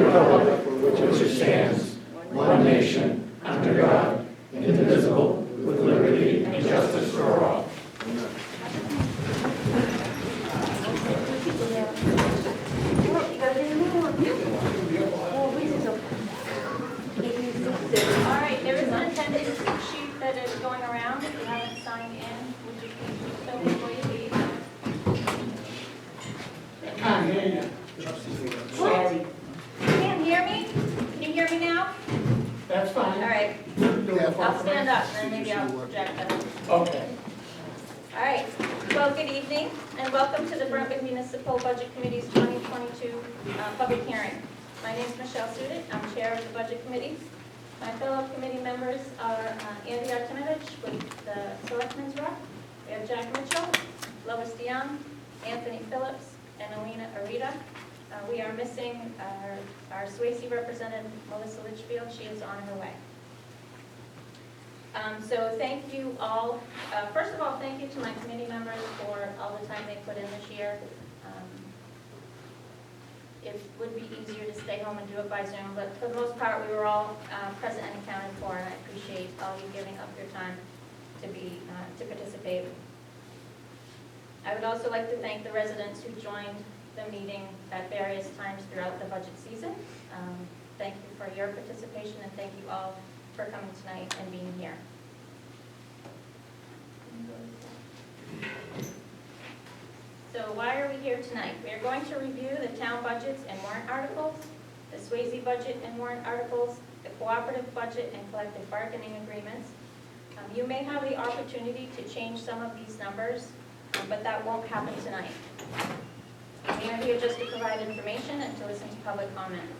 republic for which it stands, one nation, under God, indivisible, with liberty and justice for all. All right, there is an attendance sheet that is going around. If you haven't signed in, would you please do so before you leave? Can't hear you. What? You can't hear me? Can you hear me now? That's fine. All right, I'll stand up and then maybe I'll project that. Okay. All right, well, good evening and welcome to the Brentwood Municipal Budget Committee's 2022 public hearing. My name is Michelle Sudit. I'm chair of the Budget Committee. My fellow committee members are Andy Artimovich with the Selectmen's Rep. We have Jack Mitchell, Lois DeYoung, Anthony Phillips, and Alina Arita. We are missing our Swayze representative, Melissa Litchfield. She is on her way. So thank you all. First of all, thank you to my committee members for all the time they put in this year. It would be easier to stay home and do it by Zoom, but for the most part, we were all present and accounted for, and I appreciate all you giving up your time to participate. I would also like to thank the residents who joined the meeting at various times throughout the budget season. Thank you for your participation, and thank you all for coming tonight and being here. So why are we here tonight? We are going to review the town budgets and warrant articles, the Swayze budget and warrant articles, the cooperative budget and collective bargaining agreements. You may have the opportunity to change some of these numbers, but that won't happen tonight. We are here just to provide information and to listen to public comment.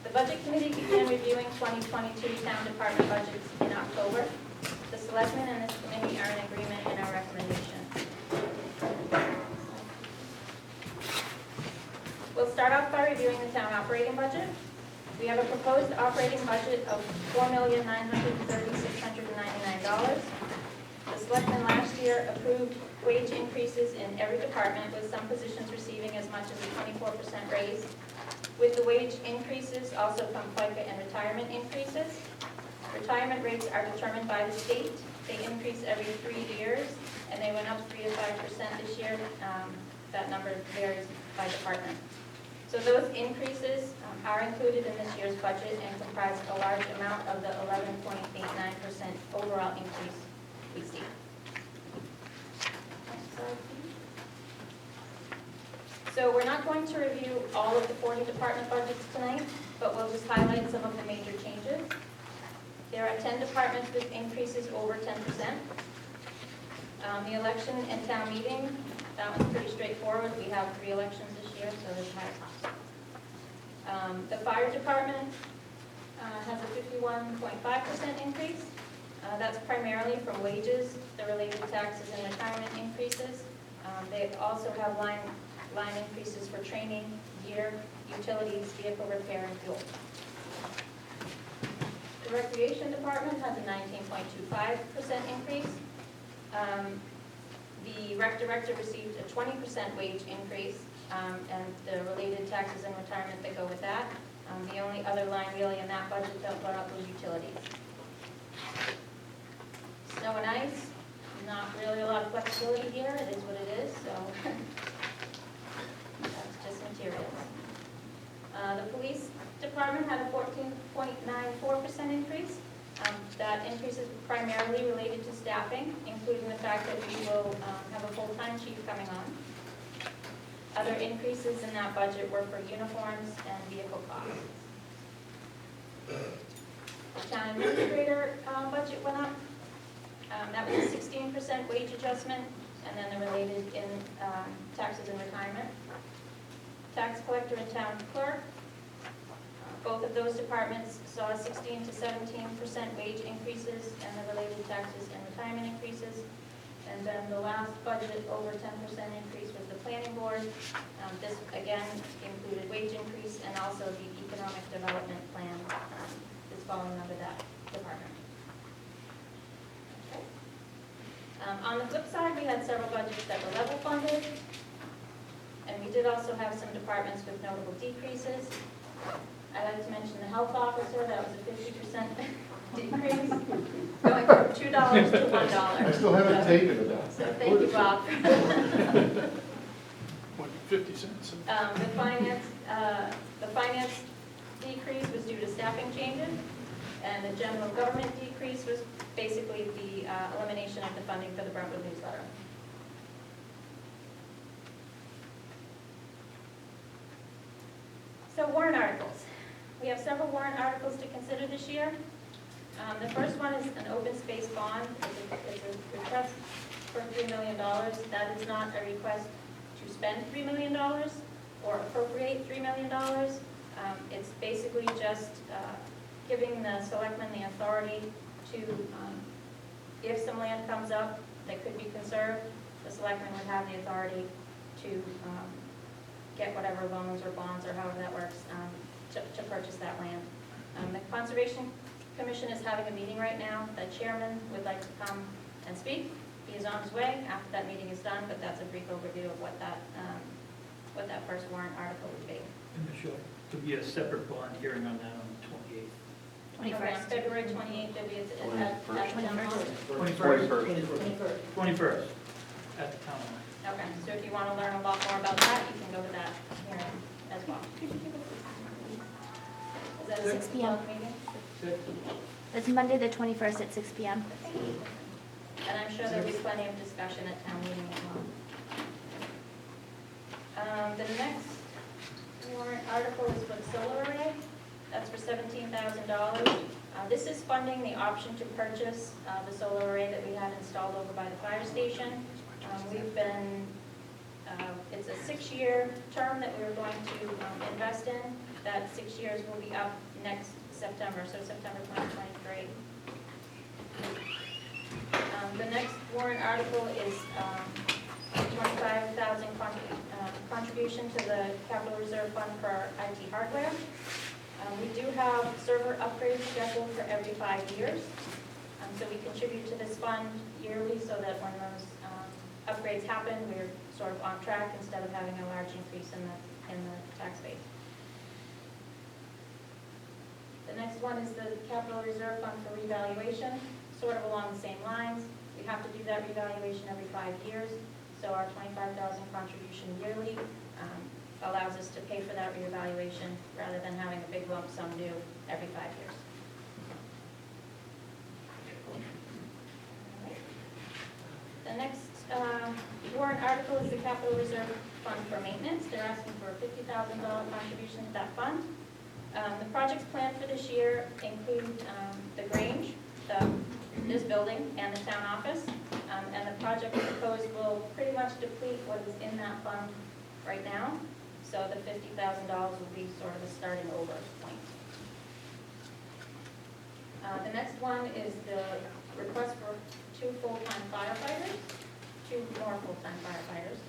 The Budget Committee began reviewing 2022 town department budgets in October. The Selectmen and this committee are in agreement in our recommendation. We'll start off by reviewing the town operating budget. We have a proposed operating budget of $4,930,699. The Selectmen last year approved wage increases in every department, with some positions receiving as much as a 24% raise. With the wage increases also come FICA and retirement increases. Retirement rates are determined by the state. They increase every 3 years, and they went up 3 to 5% this year. That number varies by department. So those increases are included in this year's budget and comprise a large amount of the 11.89% overall increase we see. Next slide, please. So we're not going to review all of the 40 department budgets tonight, but we'll just highlight some of the major changes. There are 10 departments with increases over 10%. The election and town meeting, that one's pretty straightforward. We have 3 elections this year, so there's higher costs. The fire department has a 51.5% increase. That's primarily from wages, the related taxes and retirement increases. They also have line increases for training, gear, utilities, vehicle repair, and fuel. The recreation department has a 19.25% increase. The rec director received a 20% wage increase, and the related taxes and retirement that go with that. The only other line really in that budget that went up was utilities. Snow and ice, not really a lot of flexibility here. It is what it is, so that's just materials. The police department had a 14.94% increase. That increase is primarily related to staffing, including the fact that we will have a full-time chief coming on. Other increases in that budget were for uniforms and vehicle costs. The town administrator budget went up. That was a 16% wage adjustment, and then the related in taxes and retirement. Tax collector and town clerk, both of those departments saw 16 to 17% wage increases and the related taxes and retirement increases. And then the last budget over 10% increase was the planning board. This again included wage increase and also the economic development plan is falling under that department. Okay. On the flip side, we had several budgets that were level funded, and we did also have some departments with notable decreases. I'd like to mention the health officer, that was a 50% decrease, going from $2 to $1. I still haven't taken it out. So thank you, Bob. 50 cents. The finance decrease was due to staffing changes, and the general government decrease was basically the elimination of the funding for the Brentwood Newsletter. So warrant articles. We have several warrant articles to consider this year. The first one is an open space bond. It's a request for $3 million. That is not a request to spend $3 million or appropriate $3 million. It's basically just giving the selectmen the authority to, if some land comes up that could be conserved, the selectmen would have the authority to get whatever loans or bonds or however that works to purchase that land. The Conservation Commission is having a meeting right now. The chairman would like to come and speak. He is on his way after that meeting is done, but that's a brief overview of what that first warrant article would be. And there should be a separate bond hearing on that on the 28th. 21st. February 28th, there'll be at town hall. 21st at the town hall. Okay, so if you want to learn a lot more about that, you can go to that hearing as well. Is that a 6 p.m. meeting? It's Monday the 21st at 6 p.m. And I'm sure there'll be plenty of discussion at town meeting as well. The next warrant article is for the solar array. That's for $17,000. This is funding the option to purchase the solar array that we had installed over by the fire station. It's a 6-year term that we were going to invest in. That 6 years will be up next September, so September 2023. The next warrant article is $25,000 contribution to the Capital Reserve Fund for IT hardware. We do have server upgrades scheduled for every 5 years. So we contribute to this fund yearly so that when those upgrades happen, we're sort of on track instead of having a large increase in the tax base. The next one is the Capital Reserve Fund for Revaluation, sort of along the same lines. We have to do that revaluation every 5 years, so our $25,000 contribution yearly allows us to pay for that reevaluation rather than having a big lump sum due every 5 years. The next warrant article is the Capital Reserve Fund for Maintenance. They're asking for a $50,000 contribution to that fund. The projects planned for this year include the Grange, this building, and the town office. And the project proposed will pretty much deplete what is in that fund right now. So the $50,000 will be sort of a starting over point. The next one is the request for 2 full-time firefighters, 2 more full-time firefighters.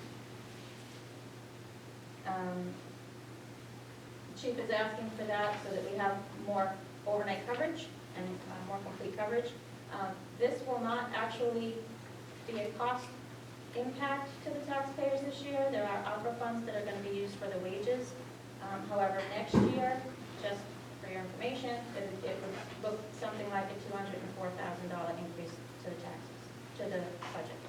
Chief is asking for that so that we have more overnight coverage and more complete coverage. This will not actually be a cost impact to the taxpayers this year. There are opera funds that are going to be used for the wages. However, next year, just for your information, it would look something like a $204,000 increase to the taxes, to the budget.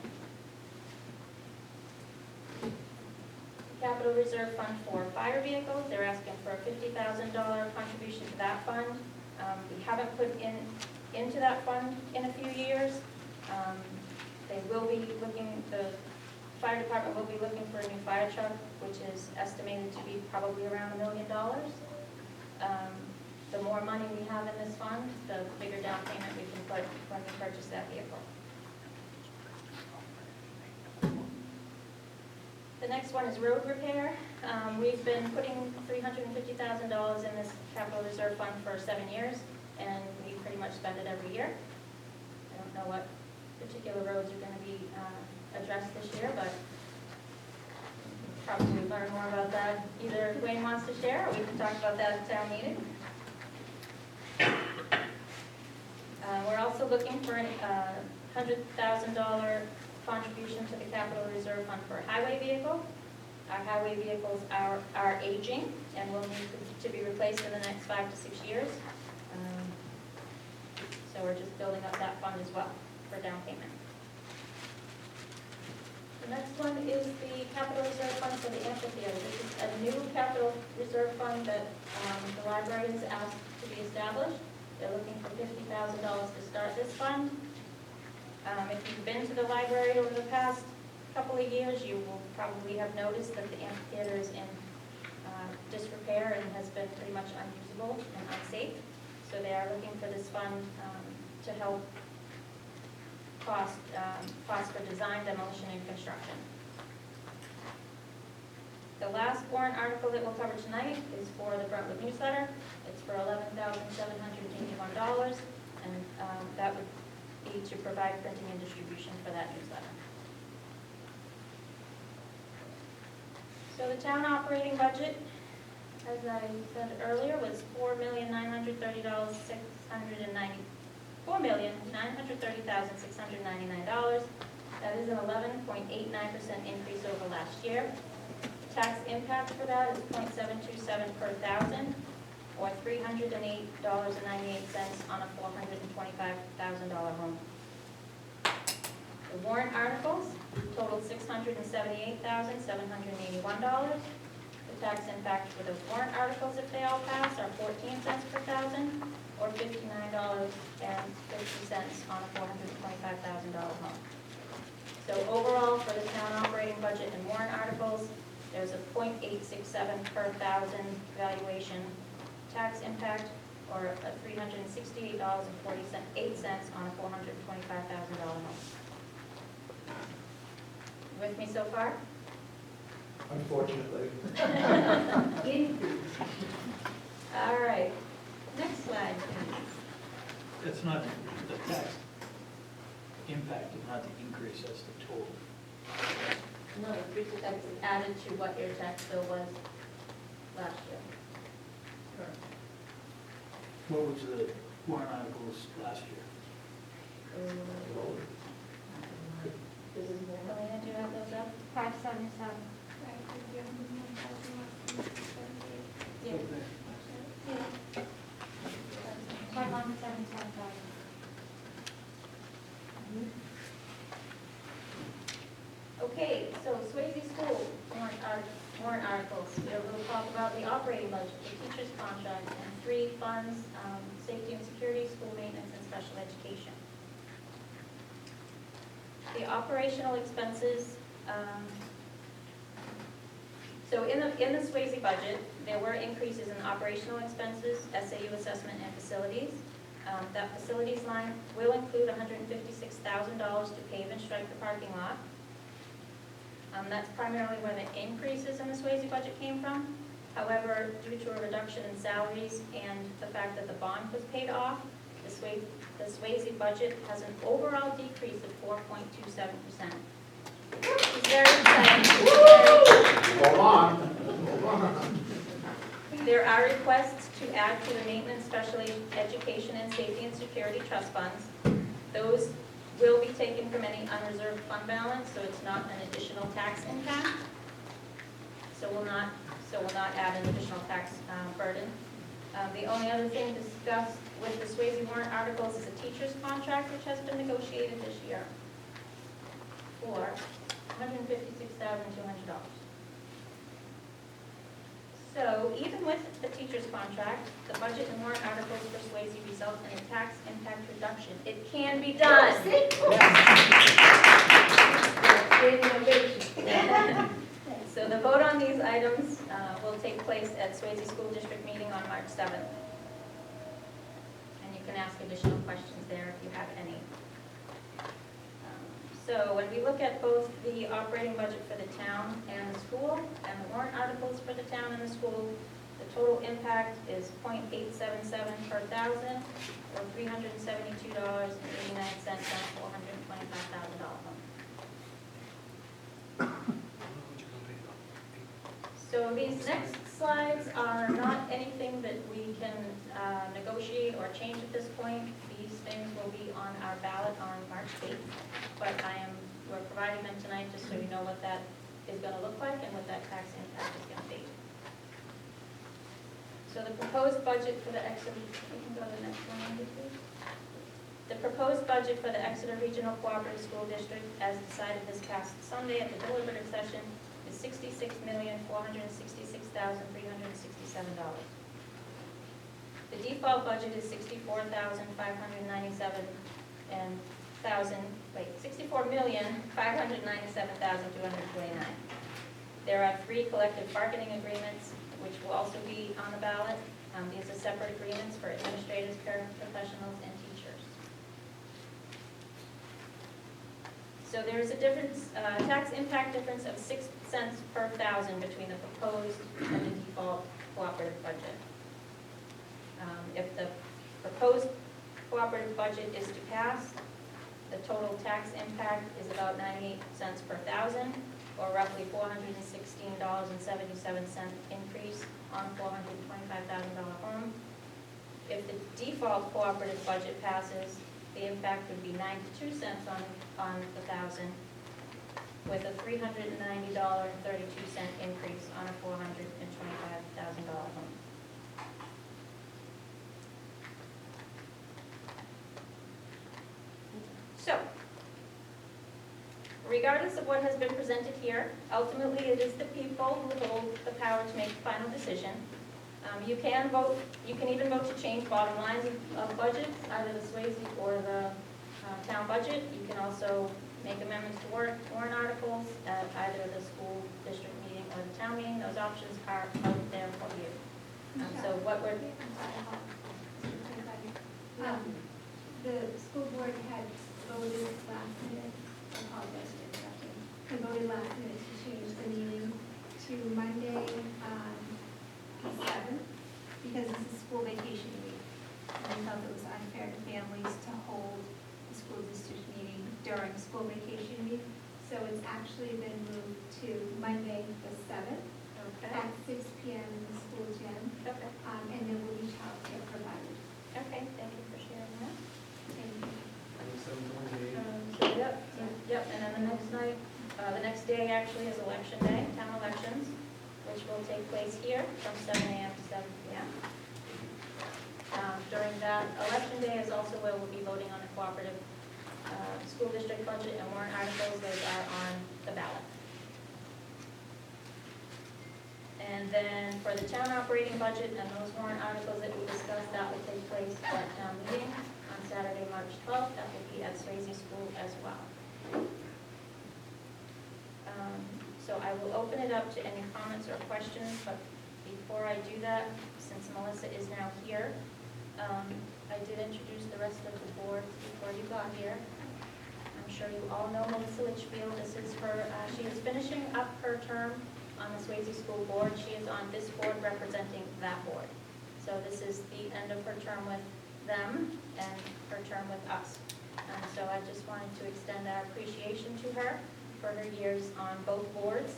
Capital Reserve Fund for fire vehicles, they're asking for a $50,000 contribution to that fund. We haven't put into that fund in a few years. They will be looking, the fire department will be looking for a new fire truck, which is estimated to be probably around $1 million. The more money we have in this fund, the bigger down payment we can put when we purchase that vehicle. The next one is road repair. We've been putting $350,000 in this capital reserve fund for 7 years, and we pretty much spend it every year. I don't know what particular roads are going to be addressed this year, but probably learn more about that. Either Wayne wants to share, or we can talk about that at town meeting. We're also looking for a $100,000 contribution to the capital reserve fund for a highway vehicle. Our highway vehicles are aging and will need to be replaced in the next 5 to 6 years. So we're just building up that fund as well for down payment. The next one is the capital reserve fund for the amphitheater. This is a new capital reserve fund that the library has asked to be established. They're looking for $50,000 to start this fund. If you've been to the library over the past couple of years, you will probably have noticed that the amphitheater is in disrepair and has been pretty much unusable and unsafe. So they are looking for this fund to help cost for design, demolition, and construction. The last warrant article that we'll cover tonight is for the Brentwood Newsletter. It's for $11,781, and that would be to provide printing and distribution for that newsletter. So the town operating budget, as I said earlier, was $4,930,699. That is an 11.89% increase over last year. Tax impact for that is 0.727 per thousand, or $308.98 on a $425,000 home. The warrant articles totaled $678,781. The tax impact for the warrant articles, if they all pass, are 14 cents per thousand, or $59.50 on a $425,000 home. So overall, for the town operating budget and warrant articles, there's a 0.867 per thousand valuation tax impact, or a $368.48 on a $425,000 home. With me so far? Unfortunately. All right. Next slide, please. That's not the tax impact, not the increase, that's the total. No, that's added to what your tax bill was last year. What was the warrant articles last year? Elena, do you have those up? 577. Yeah. 577,000. Okay, so Swayze School warrant articles. We'll talk about the operating budget, the teacher's contract, and 3 funds, safety and security, school maintenance, and special education. The operational expenses, so in the Swayze budget, there were increases in operational expenses, SAU assessment, and facilities. That facilities line will include $156,000 to pave and stripe the parking lot. That's primarily where the increases in the Swayze budget came from. However, due to a reduction in salaries and the fact that the bond was paid off, the Swayze budget has an overall decrease of 4.27%. It's very exciting. Hold on. There are requests to add to the maintenance, special education, and safety and security trust funds. Those will be taken from any unreserved fund balance, so it's not an additional tax impact. So we'll not add an additional tax burden. The only other thing discussed with the Swayze warrant articles is a teacher's contract, which has been negotiated this year for $156,200. So even with the teacher's contract, the budget and warrant articles for Swayze result in a tax impact reduction. It can be done. So the vote on these items will take place at Swayze School District meeting on March 7th. And you can ask additional questions there if you have any. So when we look at both the operating budget for the town and the school, and the warrant articles for the town and the school, the total impact is 0.877 per thousand, or $372.89 on a $425,000 home. So these next slides are not anything that we can negotiate or change at this point. These things will be on our ballot on March 8th, but we're providing them tonight just so you know what that is going to look like and what that tax impact is going to be. So the proposed budget for the Exeter, we can go to the next one, Andy, please. The proposed budget for the Exeter Regional Cooperative School District, as decided this past Sunday at the deliberative session, is $66,466,367. The default budget is $64,597,229. There are 3 collective bargaining agreements, which will also be on the ballot. These are separate agreements for administrators, paraprofessionals, and teachers. So there is a difference, tax impact difference of 6 cents per thousand between the proposed and the default cooperative budget. If the proposed cooperative budget is to pass, the total tax impact is about 98 cents per thousand, or roughly $416.77 increase on $425,000 home. If the default cooperative budget passes, the impact would be 92 cents on the thousand, with a $390.32 increase on a $425,000 home. So, regardless of what has been presented here, ultimately it is the people who hold the power to make the final decision. You can vote, you can even vote to change bottom lines of budget, either the Swayze or the town budget. You can also make amendments to warrant articles at either the school district meeting or the town meeting. Those options are out there for you. So what we're... The school board had voted last minute, I apologize for interrupting, had voted last minute to change the meeting to Monday, the 7th, because this is school vacation week. And we felt it was unfair to families to hold the school district meeting during school vacation week. So it's actually been moved to Monday, the 7th, at 6 p.m. in the school gym. Okay. And there will be childcare provided. Okay, thank you for sharing that. Thank you. Yep, and then the next night, the next day actually is election day, town elections, which will take place here from 7 a.m. to 7 p.m. During that election day is also where we'll be voting on the cooperative school district budget and warrant articles. Those are on the ballot. And then for the town operating budget and those warrant articles that we discussed, that will take place at town meeting on Saturday, March 12th. That will be at Swayze School as well. So I will open it up to any comments or questions, but before I do that, since Melissa is now here, I did introduce the rest of the board before you got here. I'm sure you all know Melissa Litchfield. This is her, she is finishing up her term on the Swayze School Board. She is on this board representing that board. So this is the end of her term with them and her term with us. So I just wanted to extend our appreciation to her for her years on both boards.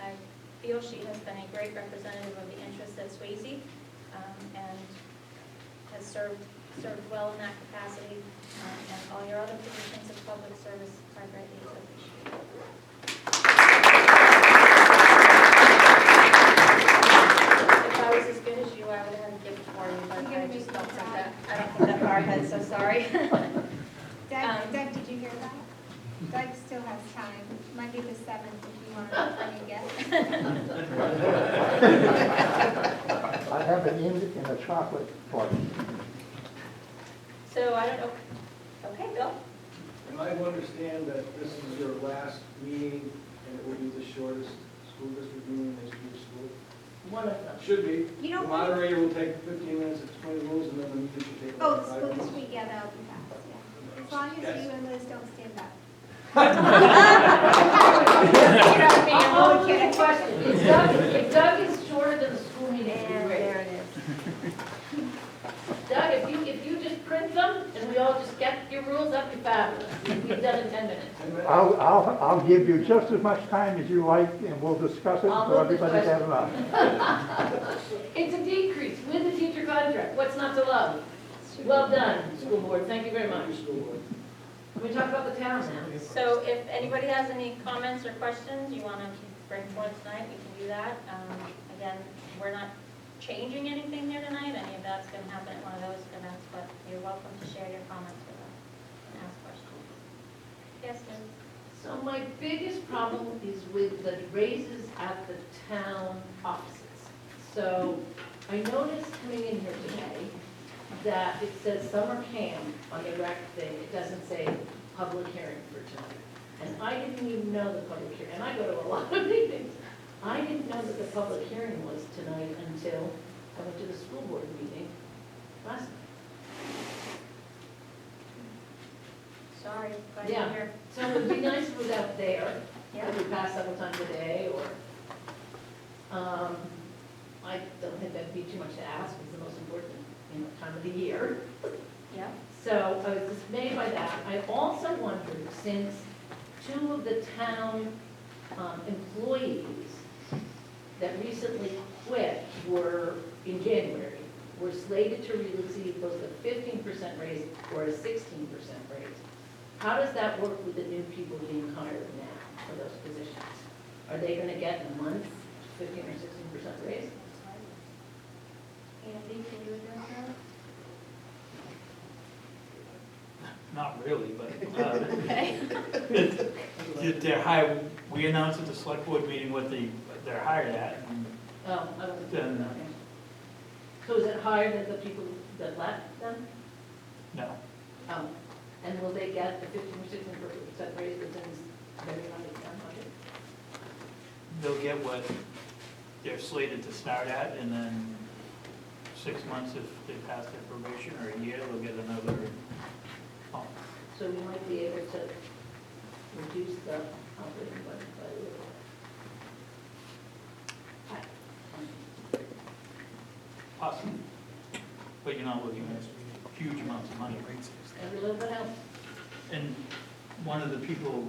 I feel she has been a great representative of the interests at Swayze and has served well in that capacity, and all your other positions of public service are greatly appreciated. If I was as good as you, I would have a gift for you, but I just don't think that, I don't think that far ahead, so sorry. Doug, did you hear that? Doug still has time, Monday the 7th, if you want to bring a guest. I have an in a chocolate party. So I don't know, okay, Bill? Am I to understand that this is your last meeting and it will be the shortest school district meeting in the history of school? One of them. Should be. You don't The want- moderator will take 15 minutes to explain the rules and then the meeting should take Oh, about the 5 school minutes. district, yeah, that'll be fast, yeah. As long as Yes. you and Liz don't stand up. Oh, kidding question. If Doug is shorter than the school meeting, it'd be great. There it is. Doug, if you just print them and we all just get your rules up, you're fabulous. We've done it in 10 minutes. I'll give you just as much time as you like, and we'll discuss it I'll so move this everybody has enough. It's a decrease with the teacher contract. What's not to love? Well done, school board, thank you very much. School board. Can we talk about the town now? So if anybody has any comments or questions you want to bring forth tonight, we can do that. Again, we're not changing anything here tonight. Any of that's going to happen at one of those events, but you're welcome to share your comments with us and ask questions. Yes, Liz? So my biggest problem is with the raises at the town offices. So I noticed coming in here today that it says summer camp on the rec thing. It doesn't say public hearing for tonight. And I didn't even know the public hearing, and I go to a lot of meetings. I didn't know that the public hearing was tonight until I went to the school board meeting last night. Sorry, glad Yeah. you're here. So it would be nice if it was out there, Yeah. that we pass several times a day, or, I don't think that'd be too much to ask, it's the most important, time of the year. Yeah. So I was dismayed by that. I also wondered, since two of the town employees that recently quit were, in January, were slated to receive both a 15% raise or a 16% raise. How does that work with the new people being hired now for those positions? Are they going to get in a month 15 or 16% raise? Andy, can you address that? Not really, but, Okay. they're hired, we announced at the select board meeting what they're hired at, and Oh, I wasn't Then- thinking that. So is it higher than the people that left them? no. Oh, and will they get the 15 or 16% raise within their town budget? They'll get what they're slated to start at, and then 6 months if they pass their probation, or a year, they'll get another bump. So we might be able to reduce the operating budget by a little. Possibly. But you're not looking at huge amounts of money. Every little bit helps. And one of the people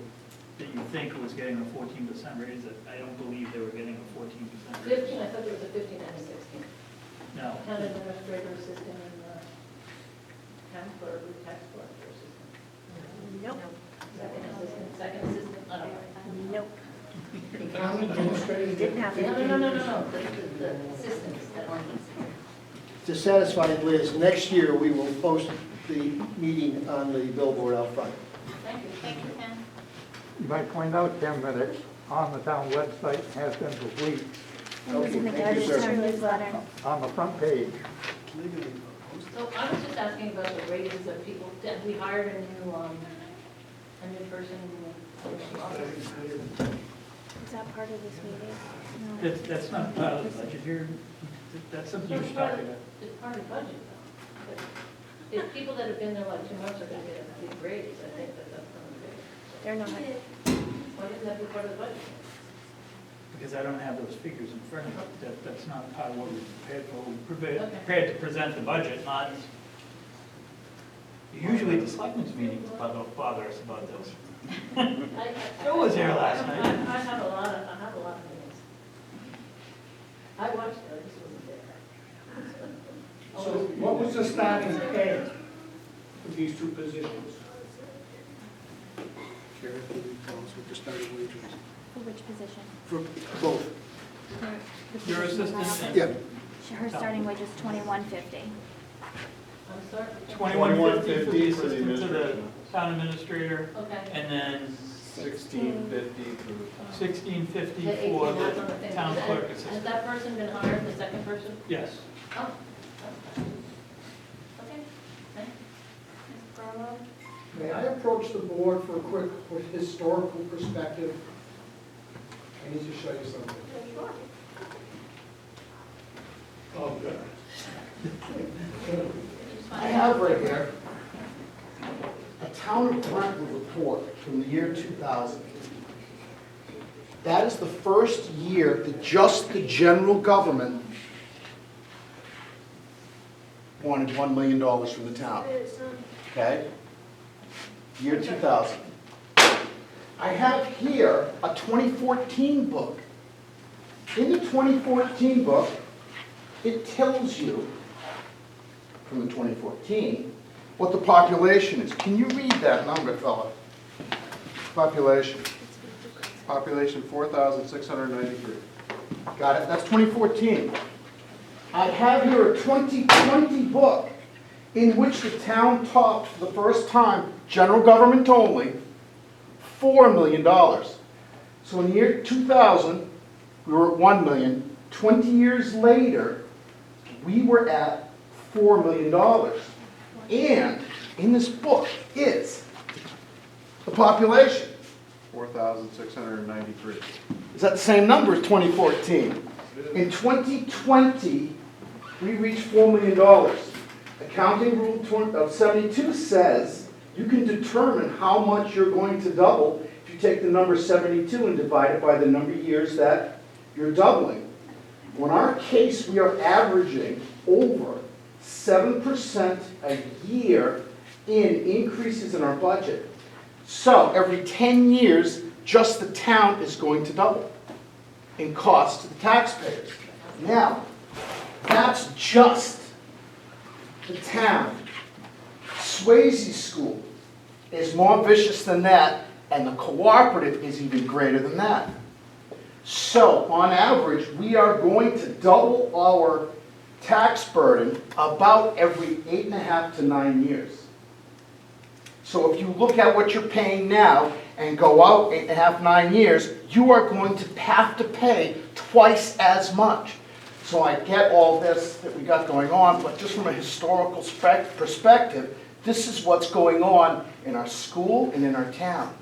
that you think was getting a 14% raise, I don't believe they were getting a 14% raise. 15, I thought there was a 15 and a 16. No. Town administrator assistant and town clerk, tax collector assistant. Nope. Second assistant, I don't know. Nope. The town administrator Didn't happen. No, the assistants that aren't. To satisfy Liz, next year we will post the meeting on the billboard out front. Thank you. Thank you, Ken. You might point out, Tim, that it's on the town website, has been for weeks, It was in the Thank you, Gardner sir. Town Newsletter. on the front page. So I was just asking about the raises of people, that we hired a new person in the office. Is that part of this meeting? No. That's not part of the budget here. That's something you should talk about. It's part of the budget though. But if people that have been there like 2 months are going to get a big raise, I think that's going to be. They're not. Why didn't that be part of the budget? Because I don't have those figures in front of me. That's not part of what we prepared for. We Okay. prepared to present the budget, not, usually the selectmen's meetings bother us about this. Joe was here last night. I have a lot of meetings. I watched it, I just wasn't there. So what was the starting pay for these two positions? Sheriff, can you tell us what the starting wage was? For which position? For both. The Your position assistant above. and Yeah. Her starting wage is $21.50. I'm sorry. $21.50 for the assistant to the town administrator, Okay. and then $16.50 for the town. $16.50 The 18, for that's on the the thing. town clerk Has assistant. that person been hired, the second person? Yes. Oh. Okay. Thanks. Ms. Carlo? May I approach the board for a quick historical perspective? I need to show you something. Sure. Oh, good. I have right here a town of Brentwood report from the year 2000. That is the first year that just the general government wanted $1 million from the town. Okay? Year 2000. I have here a 2014 book. In the 2014 book, it tells you from the 2014, what the population is. Can you read that number, fella? Population 4,693. Got it? That's 2014. I have here a 2020 book in which the town topped for the first time, general government only, $4 million. So in the year 2000, we were at 1 million. 20 years later, we were at $4 million. And in this book is the population. 4,693. Is that the same number as 2014? In 2020, we reached $4 million. Accounting rule of 72 says you can determine how much you're going to double if you take the number 72 and divide it by the number of years that you're doubling. In our case, we are averaging over 7% a year in increases in our budget. So every 10 years, just the town is going to double in cost to the taxpayers. Now, that's just the town. Swayze School is more vicious than that, and the Cooperative is even greater than that. So, on average, we are going to double our tax burden about every 8.5 to 9 years. So if you look at what you're paying now and go out 8.5, 9 years, you are going to have to pay twice as much. So I get all this that we got going on, but just from a historical perspective, this is what's going on in our school and in our town.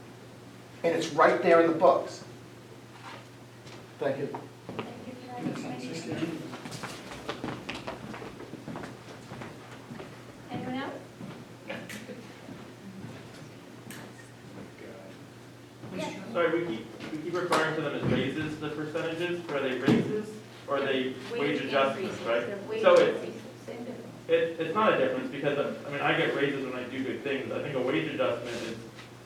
And it's right there in the books. Thank you. Thank you for that information. Anyone else? Yes. Sorry, we keep referring to them as raises, the percentages. Are they raises or are they wage adjustments, right? So it's not a difference because, I mean, I get raises when I do good things. I think a wage adjustment is,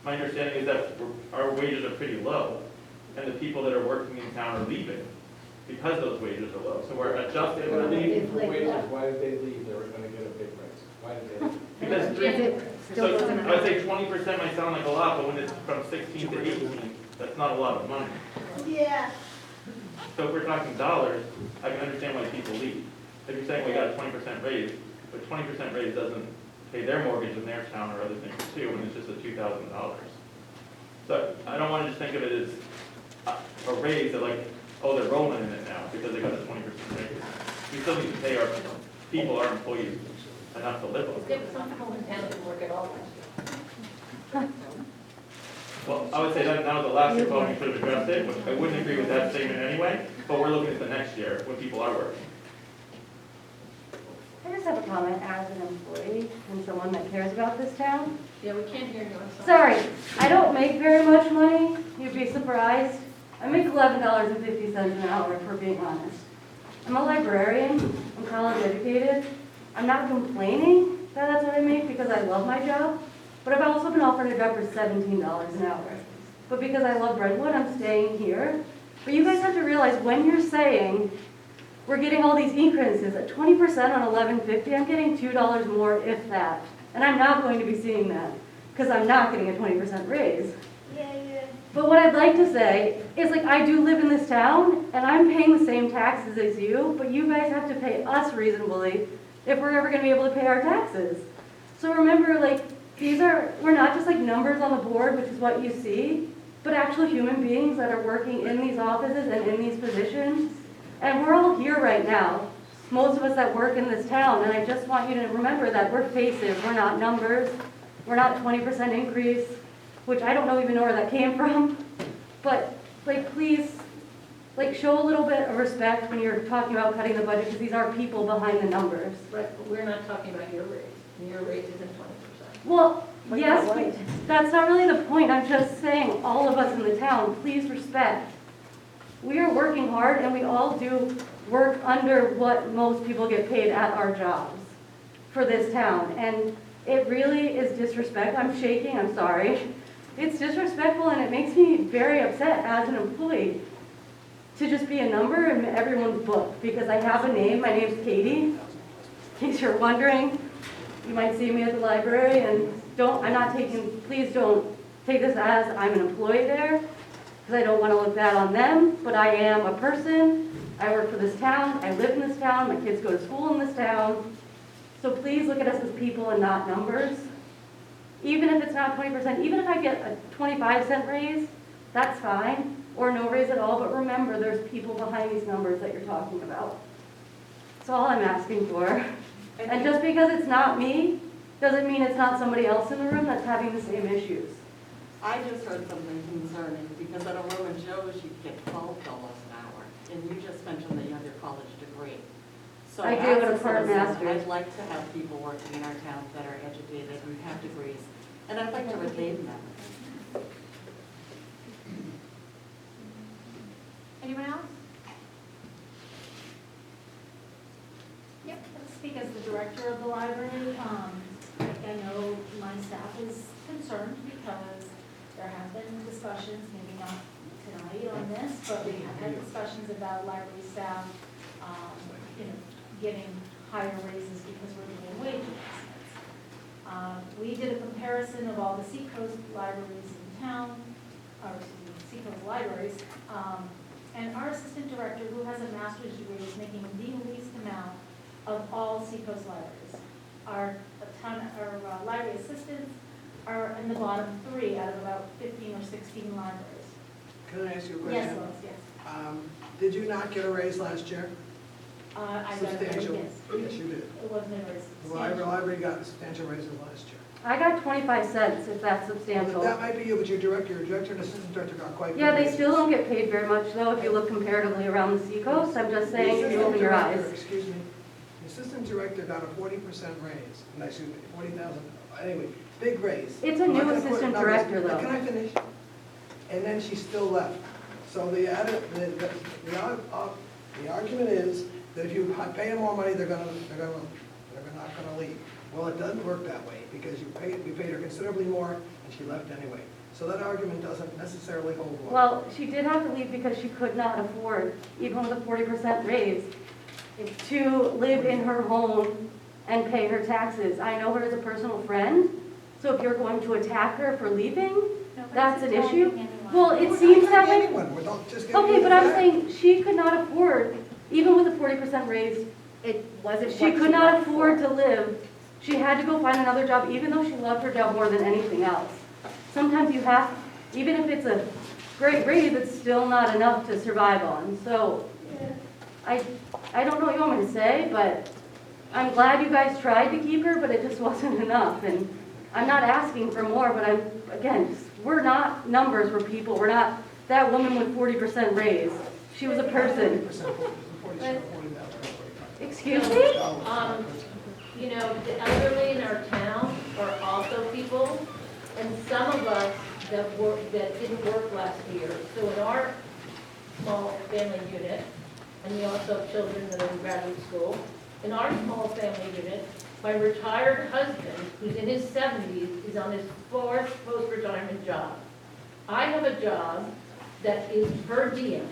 my understanding is that our wages are pretty low and the people that are working in town are leaving because those wages are low. So we're adjusting. They were leaving for wages. Why did they leave? They were going to get a big raise. Why did they leave? Because so I'd say 20% might sound like a lot, but when it's from 16 to 18, that's not a lot of money. Yeah. So if we're talking dollars, I can understand why people leave. If you're saying we got a 20% raise, but 20% raise doesn't pay their mortgage in their town or other things too, and it's just a $2,000. So I don't want to just think of it as a raise that like, oh, they're rolling in it now because they got a 20% raise. We still need to pay our people, our employees, enough to live on. There was some people in town that work at all. Well, I would say that was the last year, we should have addressed it, which I wouldn't agree with that statement anyway, but we're looking at the next year when people are working. I just have a comment as an employee and someone that cares about this town. Yeah, we can't hear you. I'm sorry. Sorry, I don't make very much money. You'd be surprised. I make $11.50 an hour, for being honest. I'm a librarian. I'm college educated. I'm not complaining that that's what I make because I love my job. But I've also been offered a job for $17 an hour. But because I love Brentwood, I'm staying here. But you guys have to realize when you're saying we're getting all these increases at 20% on $11.50, I'm getting $2 more, if that. And I'm not going to be seeing that because I'm not getting a 20% raise. Yeah. But what I'd like to say is, like, I do live in this town and I'm paying the same taxes as you, but you guys have to pay us reasonably if we're ever going to be able to pay our taxes. So remember, like, we're not just like numbers on the board, which is what you see, but actual human beings that are working in these offices and in these positions. And we're all here right now, most of us that work in this town, and I just want you to remember that we're faces, we're not numbers, we're not 20% increase, which I don't even know where that came from. But, like, please, like, show a little bit of respect when you're talking about cutting the budget, because these are people behind the numbers. Right, but we're not talking about your raise. Your raise isn't 20%. Well, yes, but that's not really the point. I'm just saying, all of us in the town, please respect. We are working hard, and we all do work under what most people get paid at our jobs for this town. And it really is disrespect. I'm shaking, I'm sorry. It's disrespectful, and it makes me very upset as an employee to just be a number in everyone's book, because I have a name. My name's Katie, in case you're wondering. You might see me at the library, and please don't take this as I'm an employee there, because I don't want to look bad on them, but I am a person. I work for this town, I live in this town, my kids go to school in this town. So please look at us as people and not numbers. Even if it's not 20%, even if I get a 25-cent raise, that's fine, or no raise at all, but remember, there's people behind these numbers that you're talking about. That's all I'm asking for. And just because it's not me, doesn't mean it's not somebody else in the room that's having the same issues. I just heard something concerning, because at a Roman Joe's, you get $12 an hour, and you just mentioned that you have your college degree. So I do as have a part citizen, master's. I'd like to have people working in our town that are educated and have degrees, and I'd like to retain them. Anyone else? Yep, I'll speak as the director of the library. I know my staff is concerned because there have been discussions, maybe not tonight on this, but we have had discussions about library staff, getting higher raises because we're doing wage adjustments. We did a comparison of all the Seacoast libraries in town, or Seacoast libraries, and our assistant director, who has a master's degree, is making the least amount of all Seacoast libraries. Our library assistants are in the bottom 3 out of about 15 or 16 libraries. Can I ask you a question? Yes, Lois, yes. Did you not get a raise last year? I got a Substantial. yes. Yes, you did. It wasn't a raise. The library got substantial raises last year. I got 25 cents, if that's substantial. That might be you, but your director and assistant director got quite good Yeah, they raises. still don't get paid very much, though, if you look comparatively around the seacoast. I'm just The saying, you assistant open your director, eyes. Excuse me, the assistant director got a 40% raise, no, excuse me, 40,000, anyway, big raise. It's a I'm not new gonna quote assistant numbers, director, but though. Can I finish? And then she still left. So the argument is that if you pay them more money, they're not gonna leave. Well, it doesn't work that way, because we paid her considerably more, and she left anyway. So that argument doesn't necessarily hold water. Well, she did have to leave because she could not afford, even with a 40% raise, to live in her home and pay her taxes. I know her as a personal friend, so if you're going to attack her for leaving, that's an issue. Well, it seems that way. Okay, but I'm saying she could not afford, even with a 40% raise, It wasn't she could not afford to live. She had to go find another job, even though she loved her job more than anything else. Sometimes you have, even if it's a great raise, it's still not enough to survive on. So I don't know what you want me to say, but I'm glad you guys tried to keep her, but it just wasn't enough. And I'm not asking for more, but we're not numbers, we're people. We're not that woman with 40% raise. She was a person. Excuse me? The elderly in our town are also people, and some of us that didn't work last year. So in our small family unit, and we also have children that are in graduate school, in our small family unit, my retired husband, who's in his 70s, is on his 4th post-retirement job. I have a job that is per diem.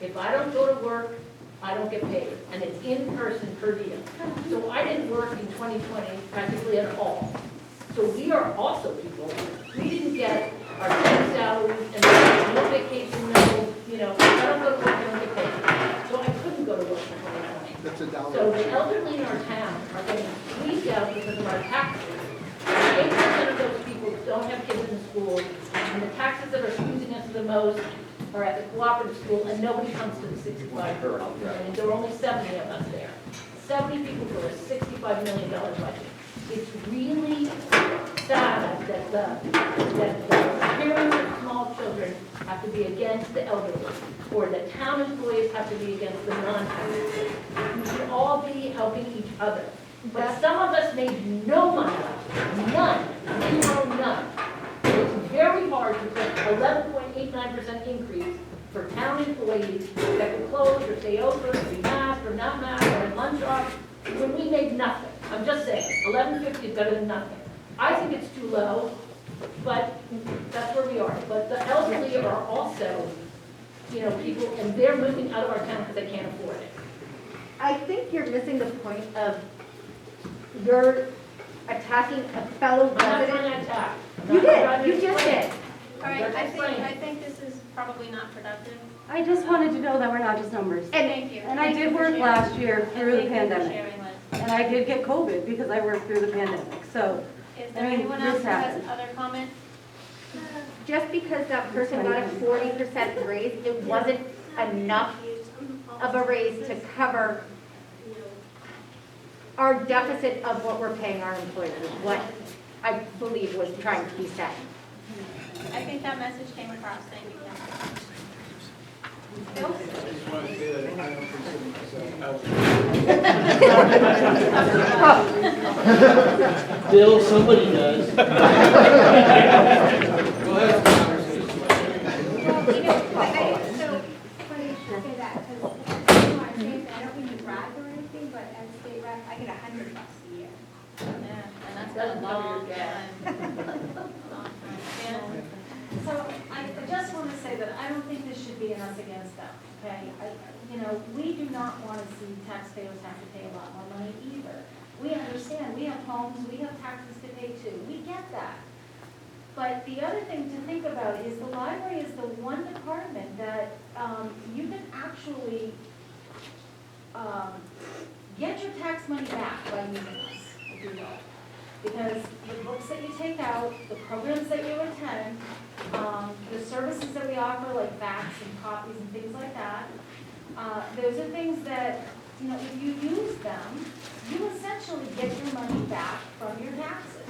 If I don't go to work, I don't get paid, and it's in person per diem. So I didn't work in 2020 practically at all. So we are also people. We didn't get our same salaries, and no vacation, if I don't go to work, I don't get paid. So I couldn't go to work in 2020. That's a dollar. So the elderly in our town are getting squeezed out because of our taxes. 8% of those people don't have kids in school, and the taxes that are squeezing us the most are at the cooperative school, and nobody comes to the 65 borough. And there are only 70 of us there. 70 people for a $65 million budget. It's really sad that the parents of small children have to be against the elderly, or that town employees have to be against the non-town employees. We should all be helping each other. But some of us made no money, none, none. It's very hard to put 11.89% increase for town employees that could close or stay over, be masked or not masked, or in lunch hours, when we made nothing. I'm just saying, $11.50 is better than nothing. I think it's too low, but that's where we are. But the elderly are also, people, and they're moving out of our town because they can't afford it. I think you're missing the point of your attacking a fellow I'm not trying resident. to attack. You did, you just did. All right, I think this is probably not productive. I just wanted to know that we're not just numbers. Thank you. And I Thank you did for work sharing. last year And through the thank you for pandemic. sharing, Liz. And I did get COVID because I worked through the pandemic, so. Is there I mean, anyone this else who has happened. other comment? Just because that person got a 40% raise, it wasn't enough of a raise to cover our deficit of what we're paying our employees, is what I believe was trying to be said. I think that message came across. Thank you, Kim. Bill? I just want to say that I don't consider myself eligible. Bill, somebody does. Well, that's the conversation. Well, so funny you should say that, because I don't mean to brag or anything, but as state rep, I get $100 a year. Yeah, and that's been a Doesn't cover your long gas. time. Long time. Yeah. So I just want to say that I don't think this should be an us against them, okay? We do not want to see taxpayers have to pay a lot more money either. We understand, we have homes, we have taxes to pay too, we get that. But the other thing to think about is the library is the one department that you can actually get your tax money back by using us, if you will. Because the books that you take out, the programs that you attend, the services that we offer, like fax and copies and things like that, those are things that, if you use them, you essentially get your money back from your taxes.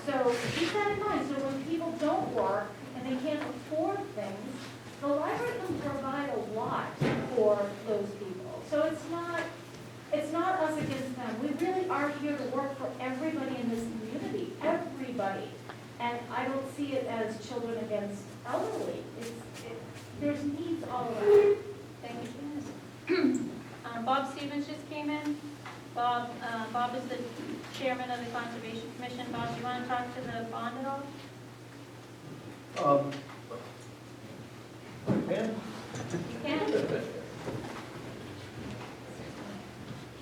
So keep that in mind. So when people don't work and they can't afford things, the library can provide a lot for those people. So it's not us against them. We really are here to work for everybody in this community, everybody. And I don't see it as children against elderly. There's needs all around. Thank you, Janice. Bob Stevens just came in. Bob is the chairman of the Conservation Commission. Bob, do you want to talk to the bond at all? Yeah. You can.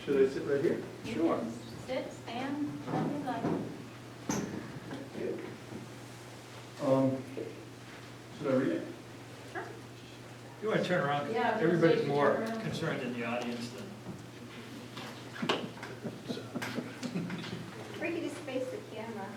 Should I sit right here? Sure. Sit, stand, whatever you like. Should I read it? Sure. You want to turn around? Yeah, Everybody's turn more around. concerned in the audience than. Or you could just face the camera.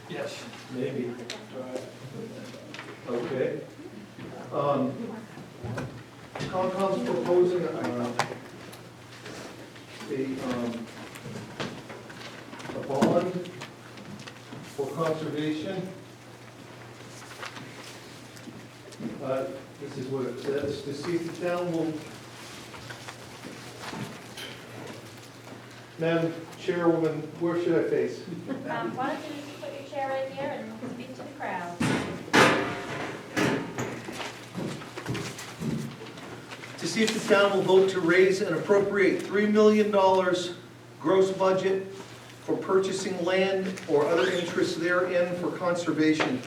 Yes. Maybe. Okay. Concom's proposing a bond for conservation. This is what it says, to see if the town will, Madam Chairwoman, where should I face? Why don't you just put your chair right here and speak to the crowd? To see if the town will vote to raise and appropriate $3 million gross budget for purchasing land or other interests therein for conservation.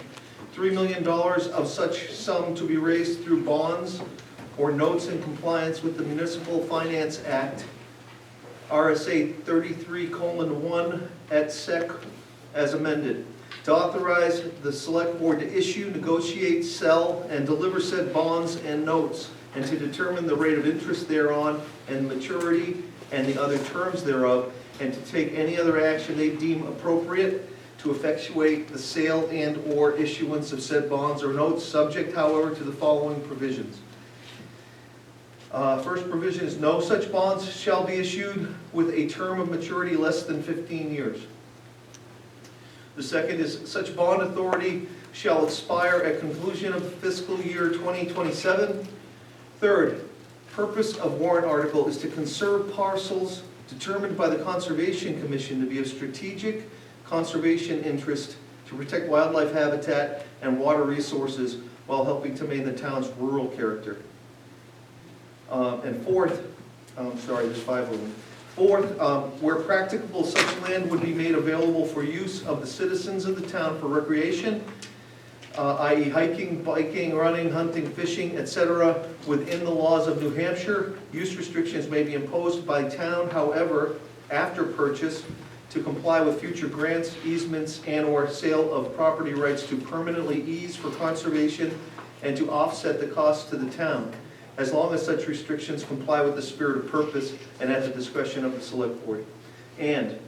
$3 million of such sum to be raised through bonds or notes in compliance with the Municipal Finance Act, RSA 33:1 et sec, as amended. To authorize the select board to issue, negotiate, sell, and deliver said bonds and notes, and to determine the rate of interest thereon and maturity and the other terms thereof, and to take any other action they deem appropriate to effectuate the sale and/or issuance of said bonds or notes, subject, however, to the following provisions. First provision is no such bonds shall be issued with a term of maturity less than 15 years. The second is such bond authority shall expire at conclusion of fiscal year 2027. Third, purpose of warrant article is to conserve parcels determined by the Conservation Commission to be of strategic conservation interest to protect wildlife habitat and water resources while helping to maintain the town's rural character. And fourth, there's 5 of them. Fourth, where practicable, such land would be made available for use of the citizens of the town for recreation, i.e. hiking, biking, running, hunting, fishing, etc., within the laws of New Hampshire. Use restrictions may be imposed by town, however, after purchase, to comply with future grants, easements, and/or sale of property rights to permanently ease for conservation and to offset the cost to the town, as long as such restrictions comply with the spirit of purpose and at the discretion of the select board. And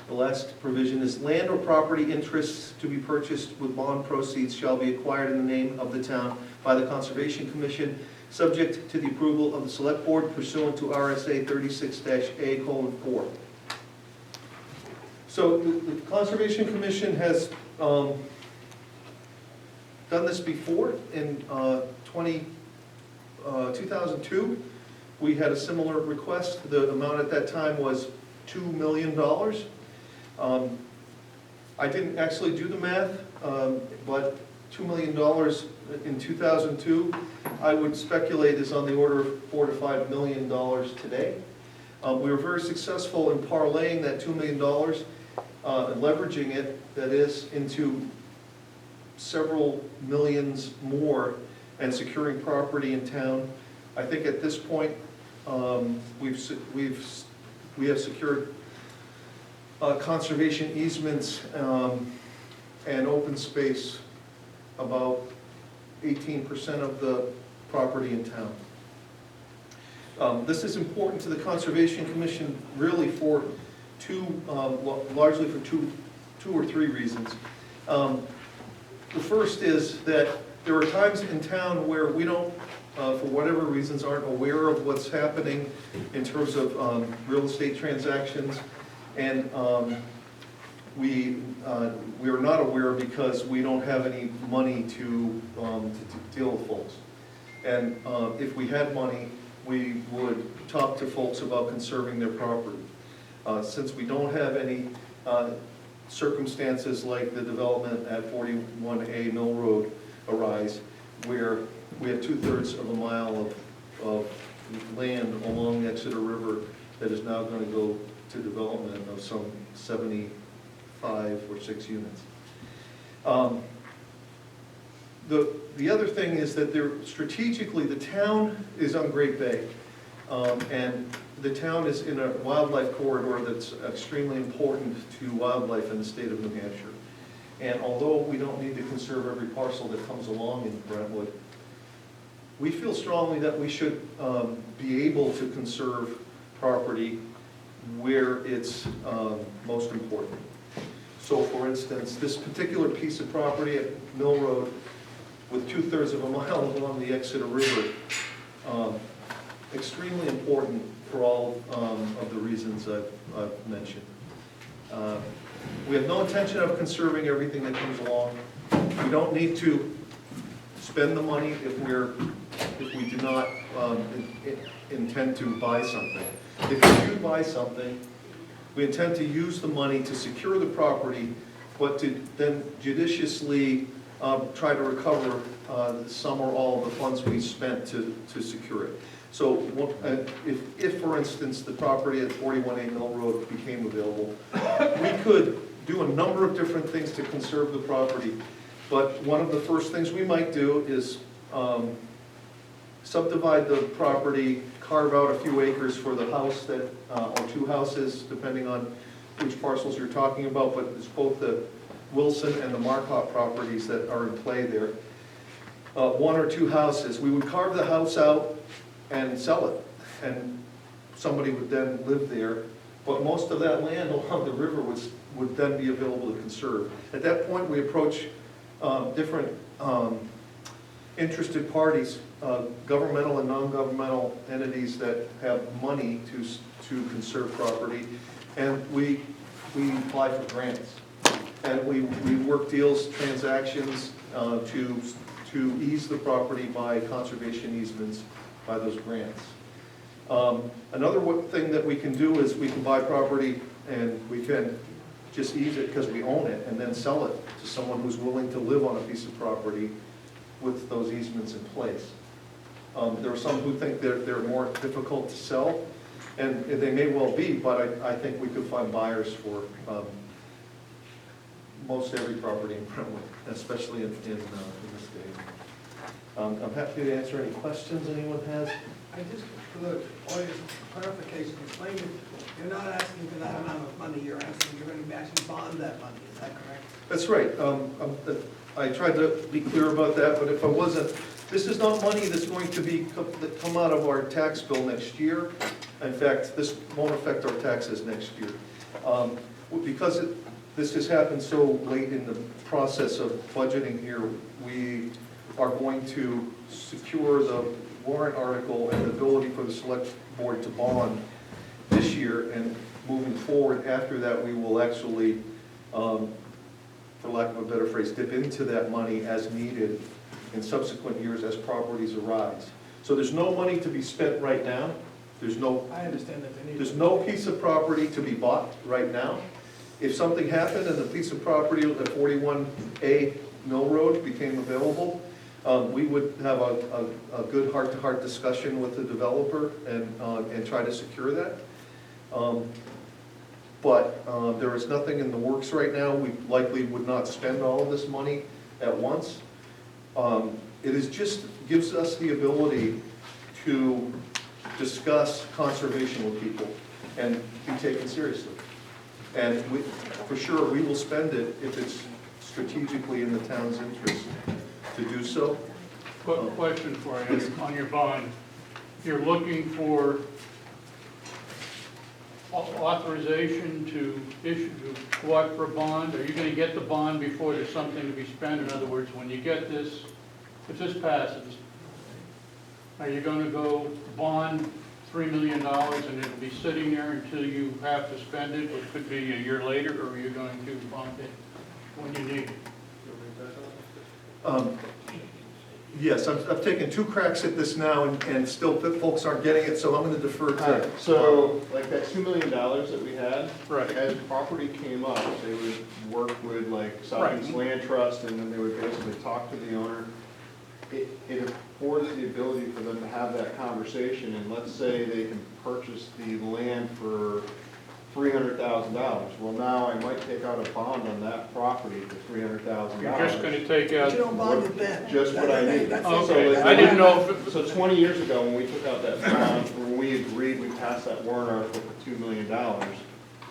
the last provision is land or property interests to be purchased with bond proceeds shall be acquired in the name of the town by the Conservation Commission, subject to the approval of the select board pursuant to RSA 36-A:4. So the Conservation Commission has done this before in 2002. We had a similar request. The amount at that time was $2 million. I didn't actually do the math, but $2 million in 2002, I would speculate is on the order of $4 to $5 million today. We were very successful in parlaying that $2 million and leveraging it, that is, into several millions more and securing property in town. I think at this point, we have secured conservation easements and open space about 18% of the property in town. This is important to the Conservation Commission really for largely for two or three reasons. The first is that there are times in town where we don't, for whatever reasons, aren't aware of what's happening in terms of real estate transactions, and we are not aware because we don't have any money to deal with folks. And if we had money, we would talk to folks about conserving their property. Since we don't have any circumstances like the development at 41A Mill Road arise, where we have 2/3 of a mile of land along the Exeter River that is now going to go to development of some 75 or 6 units. The other thing is that strategically the town is on Great Bay, and the town is in a wildlife corridor that's extremely important to wildlife in the state of New Hampshire. And although we don't need to conserve every parcel that comes along in Brentwood, we feel strongly that we should be able to conserve property where it's most important. So for instance, this particular piece of property at Mill Road with 2/3 of a mile along the Exeter River, extremely important for all of the reasons I've mentioned. We have no intention of conserving everything that comes along. We don't need to spend the money if we do not intend to buy something. If we do buy something, we intend to use the money to secure the property, but to then judiciously try to recover some or all of the funds we spent to secure it. So if, for instance, the property at 41A Mill Road became available, we could do a number of different things to conserve the property. But one of the first things we might do is subdivide the property, carve out a few acres for the house or 2 houses, depending on which parcels you're talking about, but it's both the Wilson and the Marcotte properties that are in play there. 1 or 2 houses. We would carve the house out and sell it, and somebody would then live there. But most of that land along the river would then be available to conserve. At that point, we approach different interested parties, governmental and non-governmental entities that have money to conserve property, and we apply for grants. And we work deals, transactions to ease the property by conservation easements by those grants. Another thing that we can do is we can buy property and we can just ease it because we own it and then sell it to someone who's willing to live on a piece of property with those easements in place. There are some who think they're more difficult to sell, and they may well be, but I think we could find buyers for most every property in Brentwood, especially in this day. I'm happy to answer any questions anyone has. I just, for the audience, clarification, explain it. You're not asking for that amount of money, you're asking, you're going to actually bond that money, is that correct? That's right. I tried to be clear about that, but if I wasn't, this is not money that's going to come out of our tax bill next year. In fact, this won't affect our taxes next year. Because this has happened so late in the process of budgeting here, we are going to secure the warrant article and the ability for the select board to bond this year, and moving forward after that, we will actually, for lack of a better phrase, dip into that money as needed in subsequent years as properties arise. So there's no money to be spent right now. There's no, I understand that they need. there's no piece of property to be bought right now. If something happened and the piece of property at 41A Mill Road became available, we would have a good heart-to-heart discussion with the developer and try to secure that. But there is nothing in the works right now. We likely would not spend all of this money at once. It is just gives us the ability to discuss conservation with people and be taken seriously. And for sure, we will spend it if it's strategically in the town's interest to do so. Quick question for you on your bond. You're looking for authorization to go out for a bond? Are you going to get the bond before there's something to be spent? In other words, when you get this, if this passes, are you going to go bond $3 million and it'll be sitting there until you have to spend it, which could be a year later, or are you going to bond it when you need it? Yes, I've taken 2 cracks at this now, and still folks aren't getting it, so I'm going to defer to. So, like that $2 million that we had, Right. as property came up, they would work with like Southeast Land Trust, and then they would basically talk to the owner. It affords the ability for them to have that conversation, and let's say they can purchase the land for $300,000. Well, now I might take out a bond on that property for $300,000. You're just going to take out. But you don't bond it then. Just what I need. Okay, So, I didn't know if it. So 20 years ago, when we took out that bond, when we agreed, we passed that warrant article for $2 million,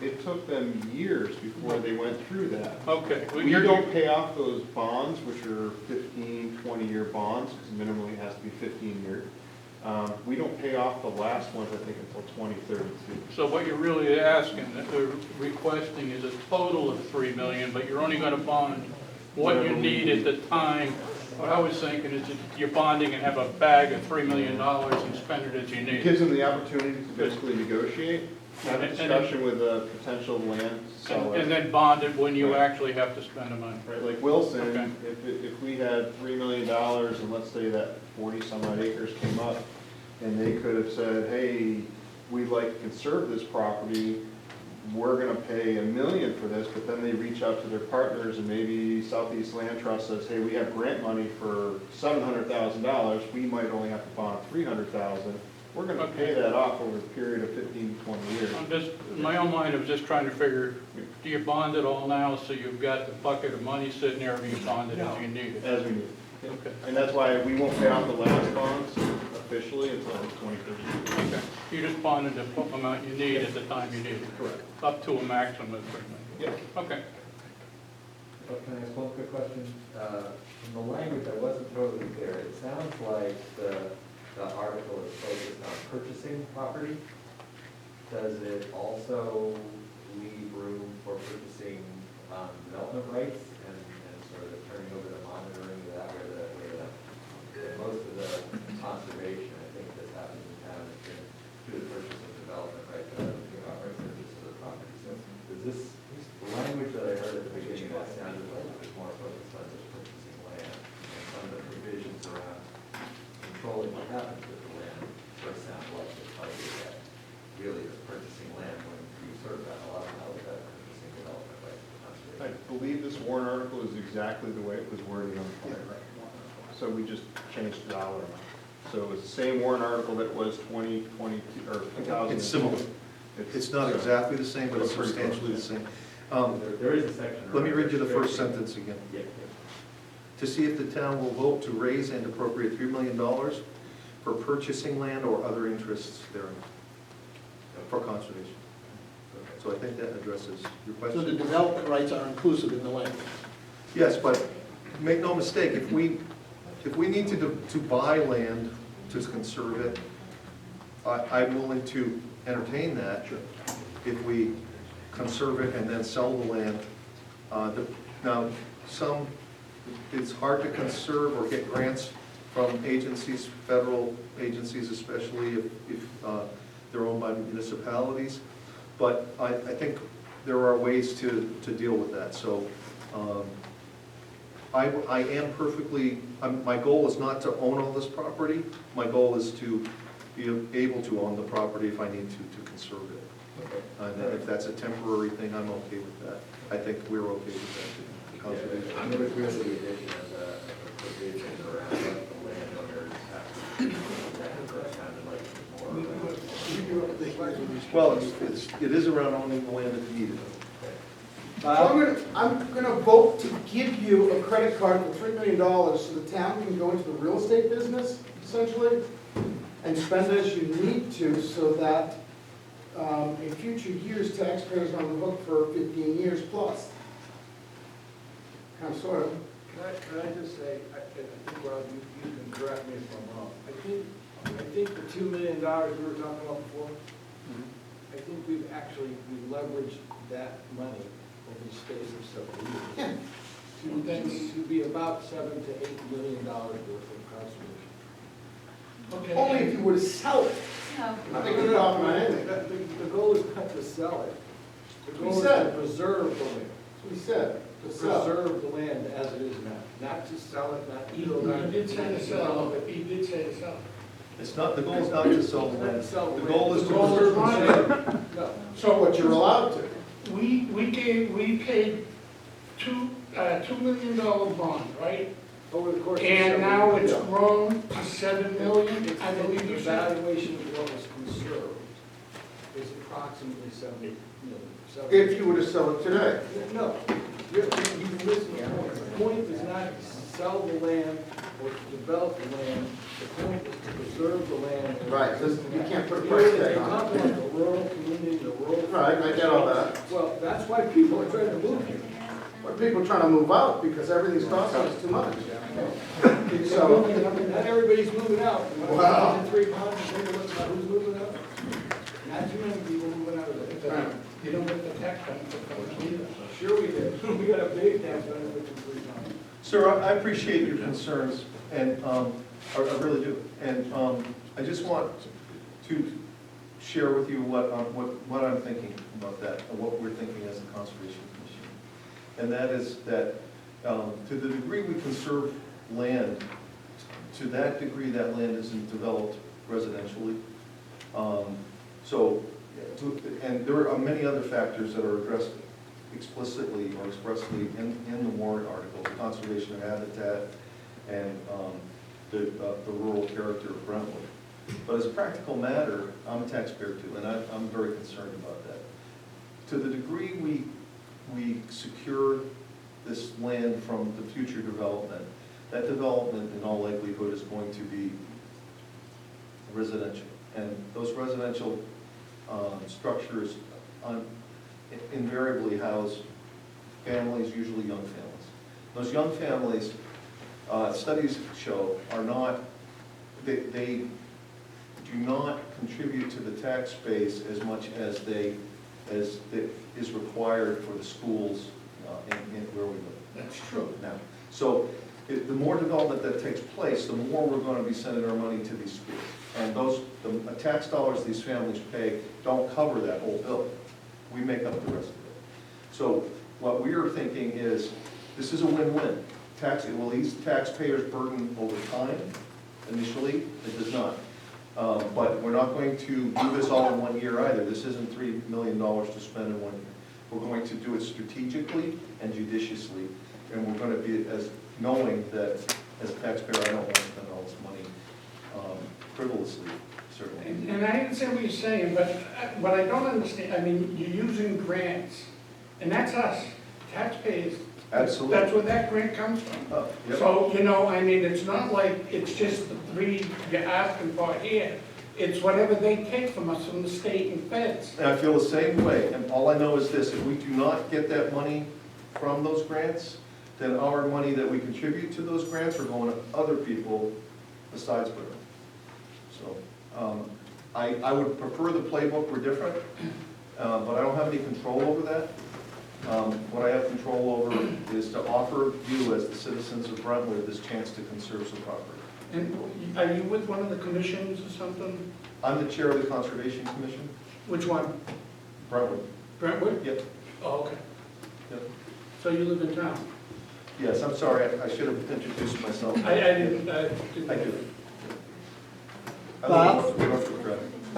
it took them years before they went through that. Okay. Well, We don't pay off those bonds, which are 15, 20-year bonds, because minimally it has to be 15 years. We don't pay off the last ones, I think, until 2032. So what you're really asking, requesting is a total of $3 million, but you're only going to bond what you need at the time. What I was thinking is that you're bonding and have a bag of $3 million and spend it as you It need. gives them the opportunity to basically negotiate, have a discussion with a potential land seller. And then bond it when you actually have to spend the money. Right, like Wilson, Okay. if we had $3 million and let's say that 40-some-odd acres came up, and they could have said, hey, we'd like to conserve this property, we're gonna pay $1 million for this, but then they reach out to their partners and maybe Southeast Land Trust says, hey, we have grant money for $700,000, we might only have to bond $300,000. We're gonna pay that off over a period of 15, 20 years. I'm just, in my own mind, I was just trying to figure, do you bond it all now so you've got the bucket of money sitting there, or do you bond it as you need it? As we need. Okay. And that's why we won't pay off the last bonds officially until 2030. Okay. You just bonded the amount you need at the time you need it. Correct. Up to a maximum of $3 million. Yep. Okay. Can I ask one quick question? From the language, I wasn't totally clear. It sounds like the article is focused on purchasing property. Does it also leave room for purchasing development rights and sort of turning over the monitoring of that, where most of the conservation, I think this happens in town, has been through the purchase of development rights, rather than outright purchase of the property. So does this, the language that I heard at the beginning of that article is exactly the way it was worded on the plan. So we just changed the dollar amount. So it's the same warrant article that was 2022, or 2000. It's similar. It's not exactly the same, but it's Pretty close, substantially the same. There is a section. Let me around read you the there. first sentence again. Yeah. To see if the town will vote to raise and appropriate $3 million for purchasing land or other interests therein for conservation. So I think that addresses your So the question. development rights are inclusive in the land. Yes, but make no mistake, if we need to buy land to conserve it, I'm willing to entertain that. If we conserve it and then sell the land. Now, it's hard to conserve or get grants from agencies, federal agencies especially if they're owned by municipalities. But I think there are ways to deal with that. So I am perfectly, my goal is not to own all this property. My goal is to be able to own the property if I need to conserve it. And if that's a temporary thing, I'm okay with that. I think we're okay with that, conservation. I'm going to agree with the addition of the provision around what the landowners have to do. That sounded like more. Well, it is around owning the land if needed. So I'm gonna vote to give you a credit card for $3 million so the town can go into the real estate business, essentially, and spend as you need to so that in future years, taxpayers are on the hook for 15 years plus. Kind of, sort of. Can I just say, I think, Rob, you can correct me if I'm wrong. I think the $2 million we were talking about before, I think we've leveraged that money over the space of several years. To be about $7 to $8 million worth of conservation. Okay. Only if you were to sell it. No. I think we're talking about anything. The goal is not to sell it. The goal is said. to preserve the land. That's what he said. To preserve the land as it is now, not to sell it, not to build on it. He did say to sell it. He did say to sell it. It's not, the goal is not to sell the land. The goal is to The goal is preserve the to land. No. So what you're allowed to. We paid $2 million bond, right? Over the course of And several now years. it's grown to $7 million, I believe The you said. valuation of what was conserved is approximately $70 million. If you were to sell it today. No, you've been listening. The point is not to sell the land or to develop the land. The point is to preserve the land. Right, you can't put a price tag You're on talking it. about the rural community, the rural. Right, I get all that. Well, that's why people are trying to move here. But people are trying to move out because everything's costing us too much. So, not everybody's moving out. Wow. 3 ponds, take a look at who's moving out. Not too many people moving out of there. You don't get the tax benefit from it either. Sure we did. We got a big tax benefit from 3 ponds. Sir, I appreciate your concerns, and I really do. And I just want to share with you what I'm thinking about that, and what we're thinking as a Conservation Commission. And that is that to the degree we conserve land, to that degree that land isn't developed residentially. And there are many other factors that are addressed explicitly or expressly in the warrant article, the conservation of habitat and the rural character of Brentwood. But as a practical matter, I'm a taxpayer too, and I'm very concerned about that. To the degree we secure this land from the future development, that development in all likelihood is going to be residential. And those residential structures invariably house families, usually young families. Those young families, studies show, are not, they do not contribute to the tax base as much as is required for the schools in where we live. That's true. Now, so the more development that takes place, the more we're going to be sending our money to these schools. And the tax dollars these families pay don't cover that whole bill. We make up the rest of it. So what we are thinking is, this is a win-win. It will ease taxpayers' burden over time. Initially, it does not. But we're not going to do this all in 1 year either. This isn't $3 million to spend in 1 year. We're going to do it strategically and judiciously. and we're gonna be as knowing that as a taxpayer, I don't want to spend all this money frivolously, certainly. And I understand what you're saying, but what I don't understand, I mean, you're using grants, and that's us, taxpayers. Absolutely. That's where that grant comes from. Yep. So, you know, I mean, it's not like it's just the 3 you're asking for here. It's whatever they take from us from the state and feds. And I feel the same way, and all I know is this, if we do not get that money from those grants, then our money that we contribute to those grants are going to other people besides Brentwood. So, I would prefer the playbook were different, but I don't have any control over that. What I have control over is to offer you, as the citizens of Brentwood, this chance to conserve some property. And are you with one of the commissions or something? I'm the chair of the Conservation Commission. Which one? Brentwood. Brentwood? Yep. Oh, okay. Yep. So you live in town? Yes, I'm sorry, I should have introduced myself. I didn't. I do. Bob?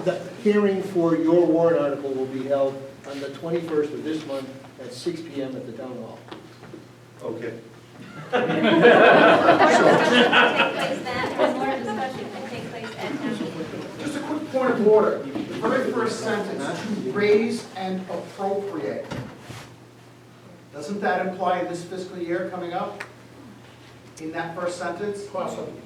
The hearing for your warrant article will be held on the 21st of this month at 6 PM at the town hall. Okay. More discussion can take place then, more discussion can take place at town meeting. Just a quick point of order. The very first sentence, to raise and appropriate. Doesn't that imply this fiscal year coming up? In that first sentence? Possibly.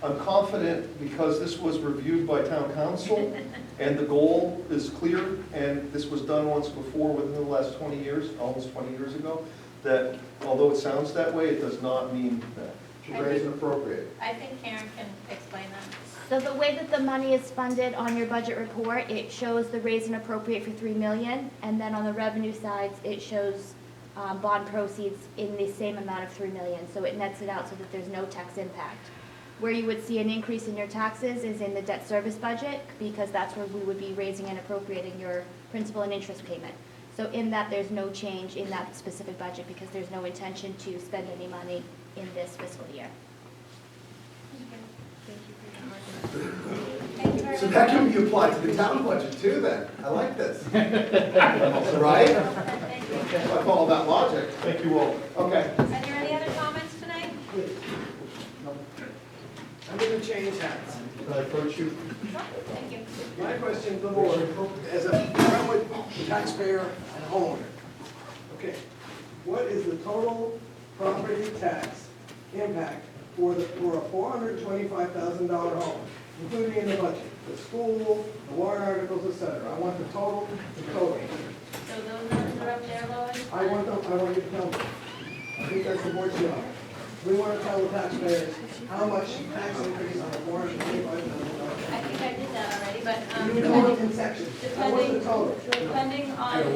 I'm confident because this was reviewed by town council and the goal is clear, and this was done once before within the last 20 years, almost 20 years ago, that although it sounds that way, it does not mean that. To raise and appropriate. I think Karen can explain that. So the way that the money is funded on your budget report, it shows the raise and appropriate for 3 million, and then on the revenue sides, it shows bond proceeds in the same amount of 3 million. So it nets it out so that there's no tax impact. Where you would see an increase in your taxes is in the debt service budget, because that's where we would be raising and appropriating your principal and interest payment. So in that, there's no change in that specific budget, because there's no intention to spend any money in this fiscal year. So that can be applied to the town budget too then. I like this. Right? If I follow that logic. Thank you all. Okay. Are there any other comments tonight? I'm going to change hats. Can I approach you? Thank you. My question to the board, as a Brentwood taxpayer and homeowner, okay, what is the total property tax impact for a $425,000 home, including in the budget, the school, the warrant articles, etc.? I want the total. So those numbers are up there, Lois? I want you to tell me. I think that's the board's job. We want to tell the taxpayers how much tax increase on a $425,000. I think I did that already, but You told it in sections. What's the total? depending on if the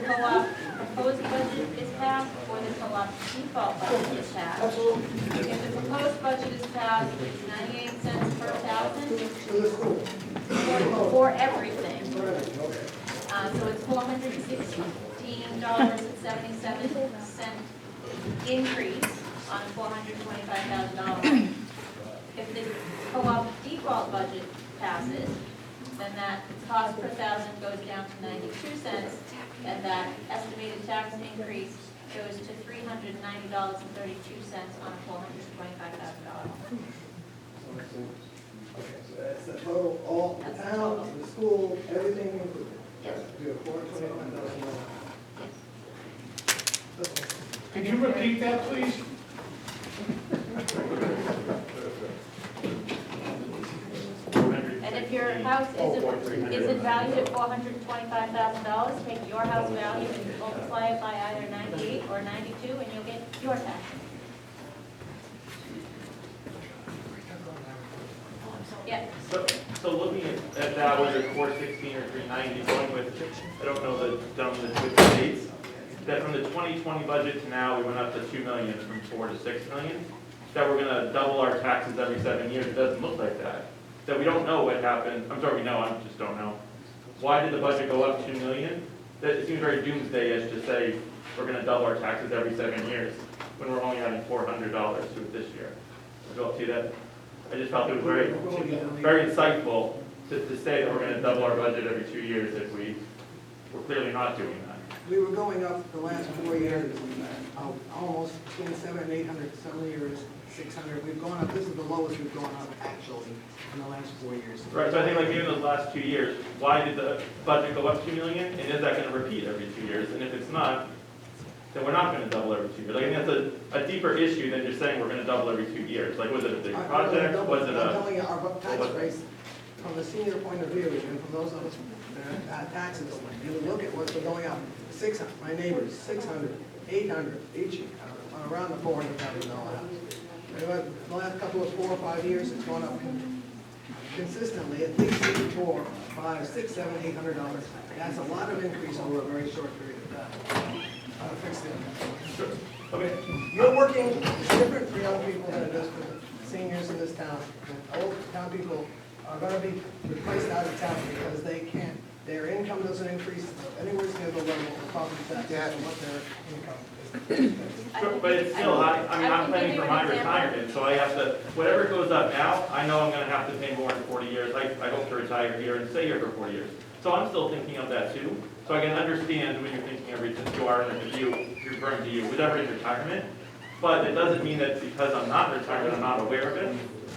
co-op proposed budget is passed or the co-op default budget is passed. Absolutely. If the proposed budget is passed, it's 98 cents per thousand To the school. for everything. Okay. So it's $416.77 increase on $425,000. If the co-op default budget passes, then that cost per thousand goes down to 92 cents, and that estimated tax increase goes to $390.32 on $425,000. Okay, so that's the total, all, the town, the school, everything included. Yes. We have $425,000. Could you repeat that, please? And if your house isn't valued at $425,000, take your house value and multiply it by either 98 or 92, and you'll get your tax. Yeah. So looking at that, whether it's 416 or 390, going with, I don't know the with the dates, that from the 2020 budget to now, we went up to 2 million from 4 to 6 million. That we're gonna double our taxes every 7 years, it doesn't look like that. That we don't know what happened, I'm sorry, we know, I just don't know. Why did the budget go up 2 million? That it seems very doomsday-ish to say we're gonna double our taxes every 7 years, when we're only adding $400 to it this year. Did you all see that? I just felt it was very, very insightful to say that we're gonna double our budget every 2 years if we're clearly not doing that. we were going up the last 4 years, almost between 700 and 800, some years 600. We've gone up, this is the lowest we've gone up actually in the last 4 years. Right, so I think like even those last 2 years, why did the budget go up 2 million? And is that gonna repeat every 2 years? And if it's not, then we're not gonna double every 2 years. Like, I think that's a deeper issue than just saying we're gonna double every 2 years. Like, was it a big project? Was it I'm a? telling you, our tax rates, from the senior point of view, and from those of us, taxes, you look at what's been going up, 600, my neighbors, 600, 800, each, around the $400,000 house. The last couple of 4 or 5 years, it's gone up consistently, at least $4, $5, $6, $7, $800. That's a lot of increase over a very short period of time. Fixed income. Okay. You're working, it's different for young people than it is for the seniors in this town. Old town people are gonna be replaced out of town because they can't, their income doesn't increase anywhere near the level of property taxes and what their income is. Sure, but it's still high. I mean, I'm planning for my retirement, so I have to, whatever goes up now, I know I'm gonna have to pay more in 40 years. I hope to retire here and stay here for 40 years. So I'm still thinking of that too. So I can understand when you're thinking of since you are, and you're referring to you, whatever is retirement. But it doesn't mean that because I'm not retired, I'm not aware of it,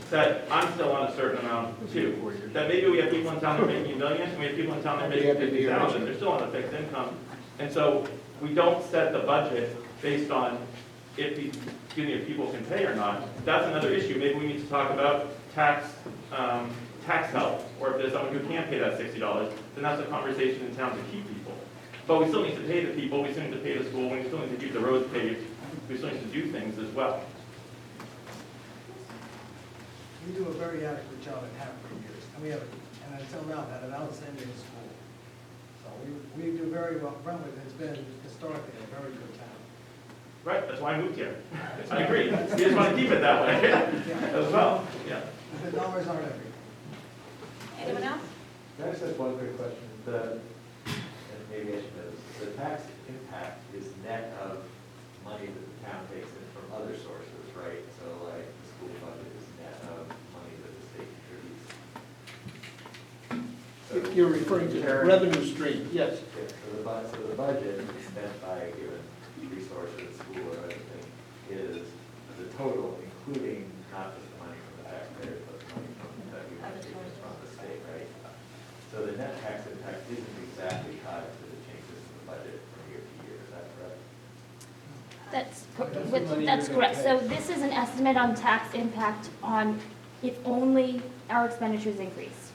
that I'm still on a certain amount too. That maybe we have people in town that are making $1 million, and we have people in town that are making 50,000, they're still on a fixed income. And so we don't set the budget based on if people can pay or not. That's another issue. Maybe we need to talk about tax help, or if there's someone who can't pay that $60, then that's a conversation in town to keep people. But we still need to pay the people, we still need to pay the school, we still need to keep the roads paved, we still need to do things as well. We do a very adequate job at half for years, and we have, and until now, had an outstanding school. So we do very well. Brentwood has been historically a very good town. Right, that's why I moved here. I agree. We just want to keep it that way as well. Yeah. The dollars aren't everything. Anyone else? Can I just ask one quick question? And maybe I should know this, the tax impact is net of money that the town takes in from other sources, right? So like the school budget is net of money that the state contributes. If you're referring to revenue stream, yes. Yeah, so the budget spent by a given resource or the school or anything is the total, including not just the money from the taxpayers, but the money that we have taken from the state, right? So the net tax impact isn't exactly tied to the changes in the budget from year to year, is that correct? That's correct. So this is an estimate on tax impact on if only our expenditures increase.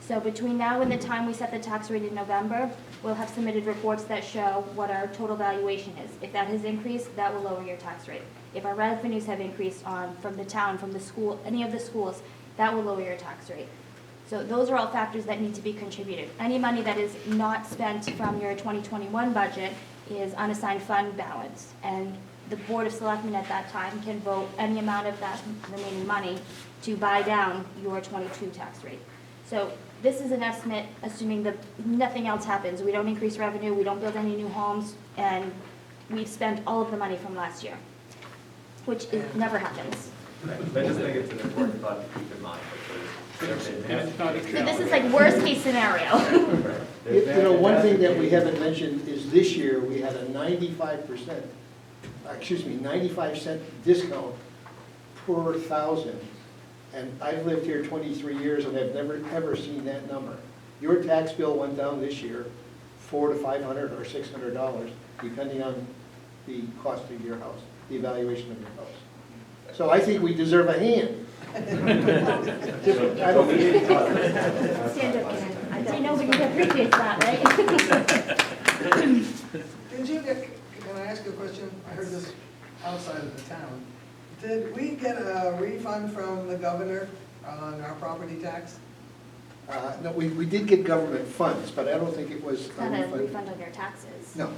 So between now and the time we set the tax rate in November, we'll have submitted reports that show what our total valuation is. If that has increased, that will lower your tax rate. If our revenues have increased from the town, from the school, any of the schools, that will lower your tax rate. So those are all factors that need to be contributed. Any money that is not spent from your 2021 budget is unassigned fund balance. And the Board of Selectmen at that time can vote any amount of that remaining money to buy down your 22 tax rate. So this is an estimate assuming that nothing else happens. We don't increase revenue, we don't build any new homes, and we've spent all of the money from last year, which never happens. I just think it's an important thought to keep in mind because It's not a So challenge. this is like worst case scenario. You know, one thing that we haven't mentioned is this year, we had a 95% discount per 1,000. And I've lived here 23 years and I've never, ever seen that number. Your tax bill went down this year $400 to $500 or $600, depending on the cost of your house, the evaluation of your house. So I think we deserve a hand. I don't Stand up, Ann. I know nobody appreciates that, right? Did you get, can I ask you a question? I heard this outside of the town. Did we get a refund from the governor on our property tax? No, we did get government funds, but I don't think it was It's not a refund on your taxes. No.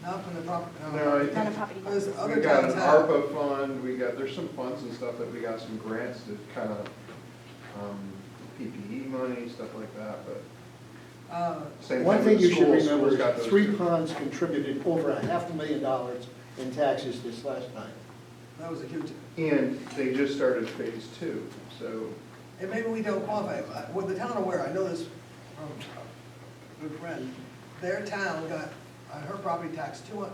Not from the property? No, I Not a property tax. Other We got towns an have. ARPA fund, there's some funds and stuff that we got some grants that kind of, PPE money, stuff like that, but. Same One with thing the you should schools, remember schools got is those 3 too. ponds contributed over $500,000 in taxes this last time. That was a huge, And they just started phase 2, so. and maybe we don't qualify. With the town aware, I know this from a good friend, their town got her property tax on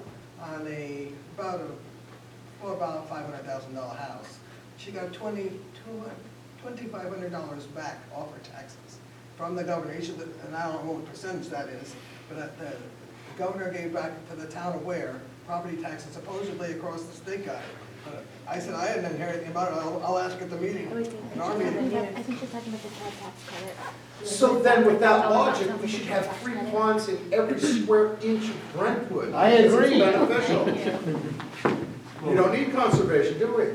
about a $500,000 house. She got $2,500 back off her taxes from the governor. And I don't know what percentage that is, but the governor gave back to the town of Ware property taxes supposedly across the state got it. But I said I hadn't heard anything about it. I'll ask at the meeting, in our meeting. I think she's talking about the child tax credit. So then with that logic, we should have 3 ponds in every square inch of Brentwood. I agree. It's beneficial. We don't need conservation, do we?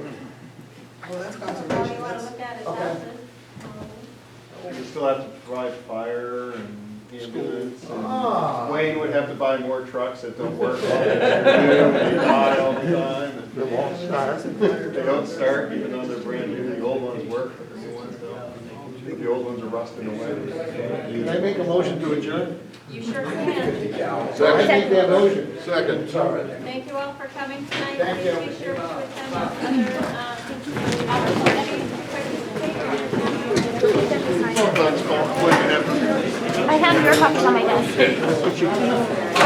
Well, that's Oh, you conservation. want to look at it, Okay. that's it? We still have to provide fire and ambulance. and Ah. Wayne would have to buy more trucks that don't work. They buy all the time. They won't start. They don't start, even though they're brand new. The old ones work, but the new ones don't. The old ones are rusting away. Can I make a motion to adjourn? You sure can. I make that motion. Second. Thank you all for coming tonight. Thank you. Please be sure to attend other opportunities to participate. I have your copies on my desk.